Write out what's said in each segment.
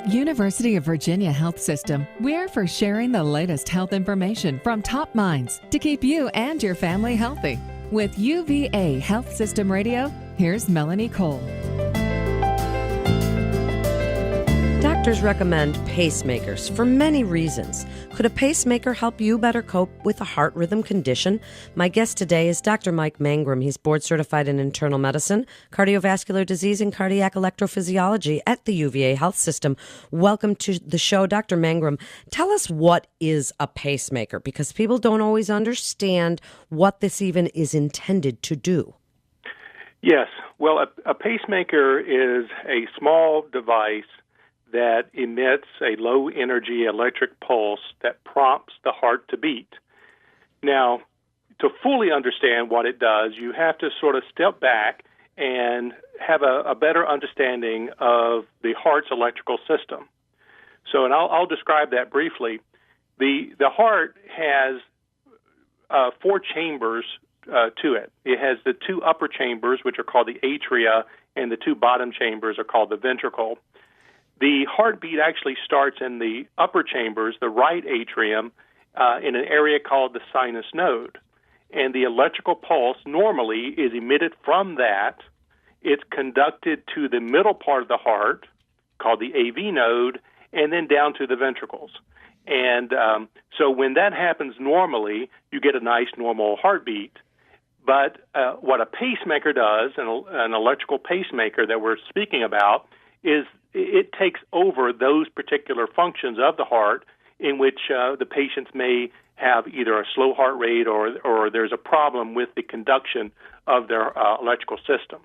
At University of Virginia Health System, we're for sharing the latest health information from top minds to keep you and your family healthy. With UVA Health System Radio, here's Melanie Cole. Doctors recommend pacemakers for many reasons. Could a pacemaker help you better cope with a heart rhythm condition? My guest today is Dr. Mike Mangrum. He's board certified in internal medicine, cardiovascular disease, and cardiac electrophysiology at the UVA Health System. Welcome to the show, Dr. Mangrum. Tell us, what is a pacemaker? Because people don't always understand what this even is intended to do. Yes. Well, a pacemaker is a small device that emits a low-energy electric pulse that prompts the heart to beat. Now, to fully understand what it does, you have to sort of step back and have a better understanding of the heart's electrical system. So, and I'll describe that briefly. The heart has 4 chambers to it. It has the 2 upper chambers, which are called the atria, and the 2 bottom chambers are called the ventricle. The heartbeat actually starts in the upper chambers, the right atrium, in an area called the sinus node. And the electrical pulse normally is emitted from that. It's conducted to the middle part of the heart, called the AV node, and then down to the ventricles. And so when that happens normally, you get a nice normal heartbeat. But what a pacemaker does, an electrical pacemaker that we're speaking about, is it takes over those particular functions of the heart in which the patients may have either a slow heart rate or there's a problem with the conduction of their electrical system.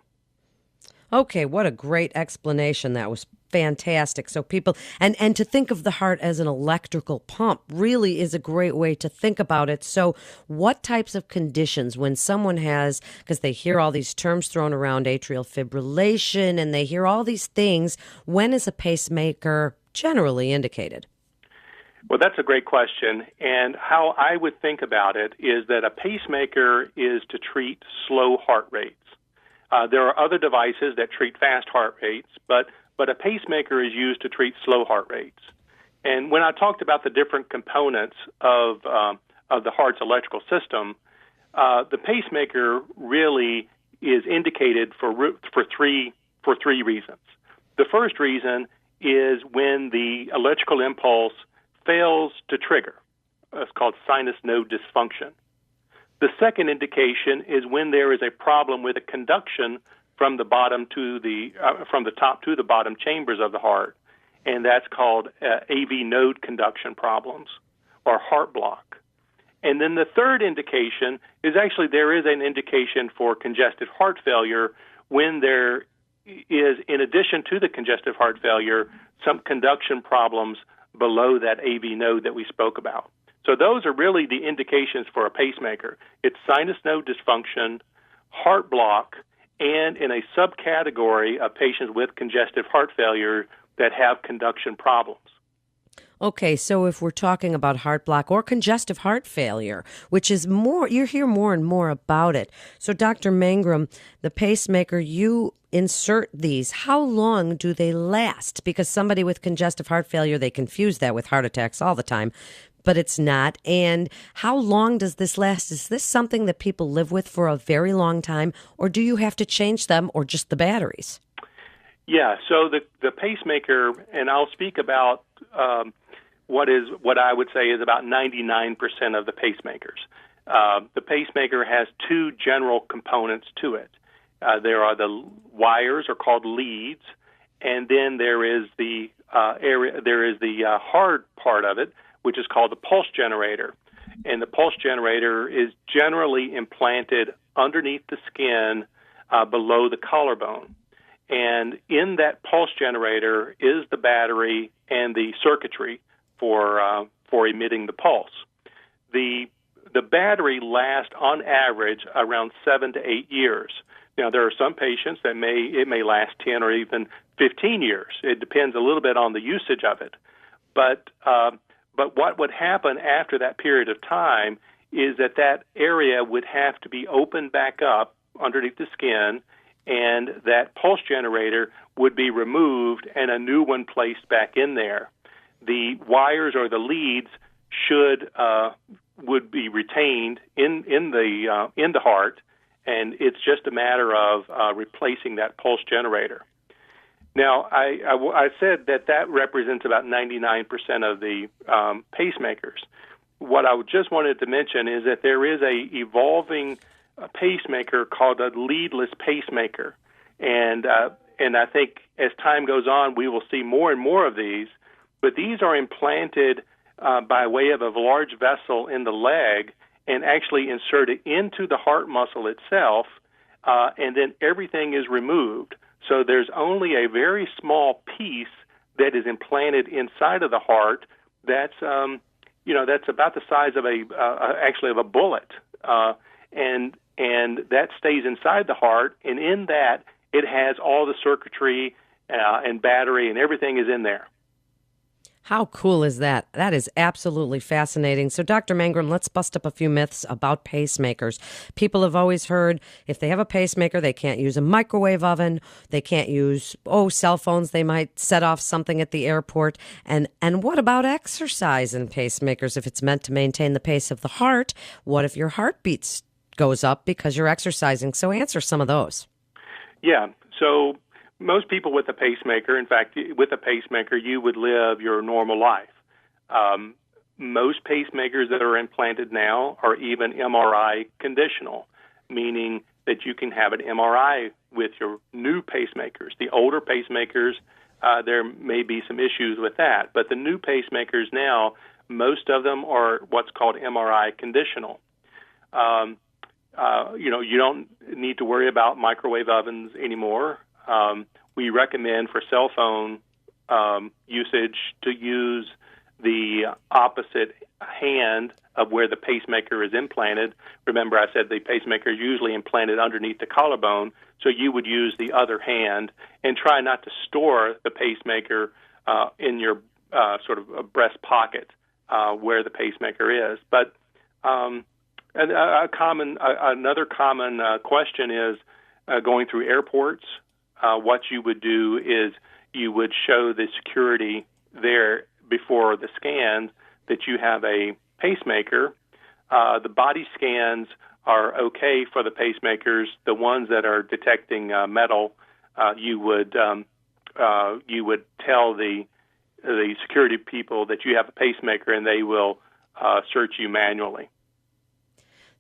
Okay, what a great explanation. That was fantastic. So people, and to think of the heart as an electrical pump really is a great way to think about it. So what types of conditions, when someone has, because they hear all these terms thrown around, atrial fibrillation, and they hear all these things, when is a pacemaker generally indicated? Well, that's a great question. And how I would think about it is that a pacemaker is to treat slow heart rates. There are other devices that treat fast heart rates, but a pacemaker is used to treat slow heart rates. And when I talked about the different components of the heart's electrical system, the pacemaker really is indicated for three reasons. The first reason is when the electrical impulse fails to trigger. It's called sinus node dysfunction. The second indication is when there is a problem with a conduction from the bottom to from the top to the bottom chambers of the heart, and that's called AV node conduction problems or heart block. And then the third indication is actually there is an indication for congestive heart failure when there is, in addition to the congestive heart failure, some conduction problems below that AV node that we spoke about. So those are really the indications for a pacemaker. It's sinus node dysfunction, heart block, and in a subcategory of patients with congestive heart failure that have conduction problems. Okay, so if we're talking about heart block or congestive heart failure, which is more, you hear more and more about it. So Dr. Mangrum, the pacemaker, you insert these. How long do they last? Because somebody with congestive heart failure, they confuse that with heart attacks all the time, but it's not. And how long does this last? Is this something that people live with for a very long time, or do you have to change them or just the batteries? Yeah, so the pacemaker, and I'll speak about what I would say is about 99% of the pacemakers. The pacemaker has 2 general components to it. There are the wires, are called leads, and then there is the hard part of it, which is called the pulse generator. And the pulse generator is generally implanted underneath the skin below the collarbone. And in that pulse generator is the battery and the circuitry for emitting the pulse. The battery lasts on average around 7 to 8 years. Now, there are some patients that it may last 10 or even 15 years. It depends a little bit on the usage of it. But what would happen after that period of time is that area would have to be opened back up underneath the skin, and that pulse generator would be removed and a new one placed back in there. The wires or the leads would be retained in the heart, and it's just a matter of replacing that pulse generator. Now, I said that represents about 99% of the pacemakers. What I just wanted to mention is that there is a evolving pacemaker called a leadless pacemaker, and I think as time goes on, we will see more and more of these. But these are implanted by way of a large vessel in the leg and actually inserted into the heart muscle itself, and then everything is removed. So there's only a very small piece that is implanted inside of the heart. That's that's about the size of a bullet, and that stays inside the heart. And in that, it has all the circuitry and battery, and everything is in there. How cool is that? That is absolutely fascinating. So, Dr. Mangrum, let's bust up a few myths about pacemakers. People have always heard if they have a pacemaker, they can't use a microwave oven, they can't use, cell phones, they might set off something at the airport. And what about exercise in pacemakers? If it's meant to maintain the pace of the heart, what if your heartbeat goes up because you're exercising? So answer some of those. Yeah, so most people with a pacemaker, in fact, with a pacemaker, you would live your normal life. Most pacemakers that are implanted now are even MRI conditional, meaning that you can have an MRI with your new pacemakers. The older pacemakers, there may be some issues with that, but the new pacemakers now, most of them are what's called MRI conditional. You don't need to worry about microwave ovens anymore. We recommend for cell phone usage to use the opposite hand of where the pacemaker is implanted. Remember, I said the pacemaker is usually implanted underneath the collarbone, so you would use the other hand and try not to store the pacemaker in your sort of a breast pocket where the pacemaker is. But another common question is going through airports. What you would do is you would show the security there before the scans that you have a pacemaker. The body scans are okay for the pacemakers. The ones that are detecting metal, you would tell the security people that you have a pacemaker, and they will search you manually.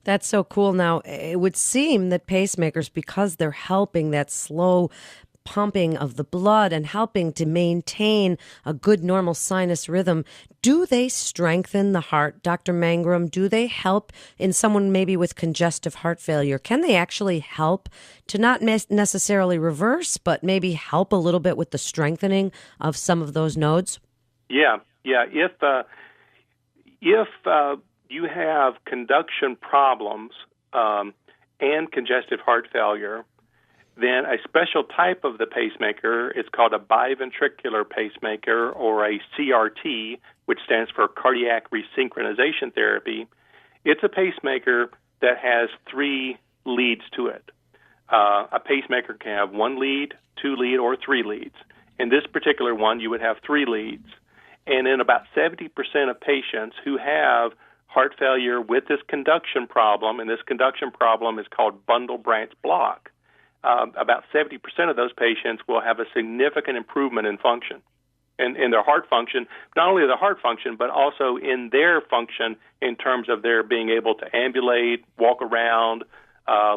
That's so cool. Now, it would seem that pacemakers, because they're helping that slow pumping of the blood and helping to maintain a good normal sinus rhythm, do they strengthen the heart, Dr. Mangrum? Do they help in someone maybe with congestive heart failure? Can they actually help to not necessarily reverse, but maybe help a little bit with the strengthening of some of those nodes? Yeah. If you have conduction problems and congestive heart failure, then a special type of the pacemaker is called a biventricular pacemaker, or a CRT, which stands for cardiac resynchronization therapy. It's a pacemaker that has 3 leads to it. A pacemaker can have 1 lead, 2 lead, or 3 leads. In this particular one, you would have 3 leads. And in about 70% of patients who have heart failure with this conduction problem, and this conduction problem is called bundle branch block, about 70% of those patients will have a significant improvement in function, in their heart function, not only their heart function, but also in their function in terms of their being able to ambulate, walk around,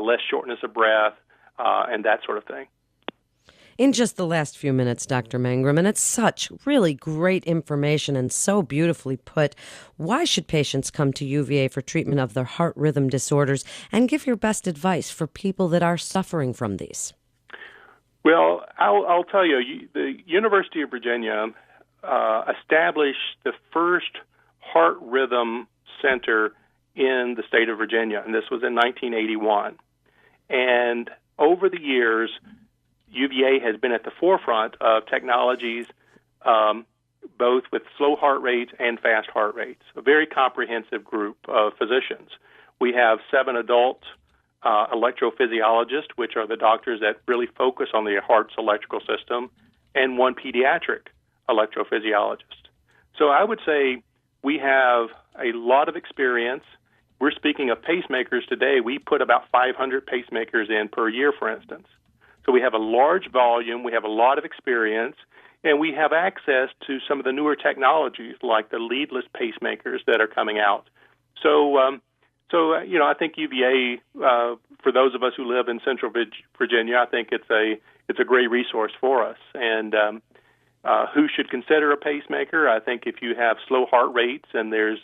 less shortness of breath, and that sort of thing. In just the last few minutes, Dr. Mangrum, and it's such really great information and so beautifully put, why should patients come to UVA for treatment of their heart rhythm disorders, and give your best advice for people that are suffering from these? Well, I'll tell you, the University of Virginia established the first heart rhythm center in the state of Virginia, and this was in 1981. And over the years, UVA has been at the forefront of technologies, both with slow heart rates and fast heart rates, a very comprehensive group of physicians. We have 7 adult electrophysiologist, which are the doctors that really focus on the heart's electrical system, and one pediatric electrophysiologist. So I would say we have a lot of experience. We're speaking of pacemakers today. We put about 500 pacemakers in per year, for instance. So we have a large volume, we have a lot of experience, and we have access to some of the newer technologies like the leadless pacemakers that are coming out. So I think UVA, for those of us who live in Central Virginia, I think it's a great resource for us. And who should consider a pacemaker? I think if you have slow heart rates and there's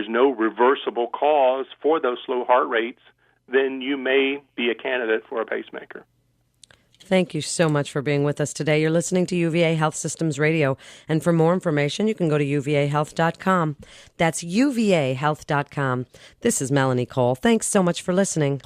no reversible cause for those slow heart rates, then you may be a candidate for a pacemaker. Thank you so much for being with us today. You're listening to UVA Health Systems Radio. And for more information, you can go to uvahealth.com. That's uvahealth.com. This is Melanie Cole. Thanks so much for listening.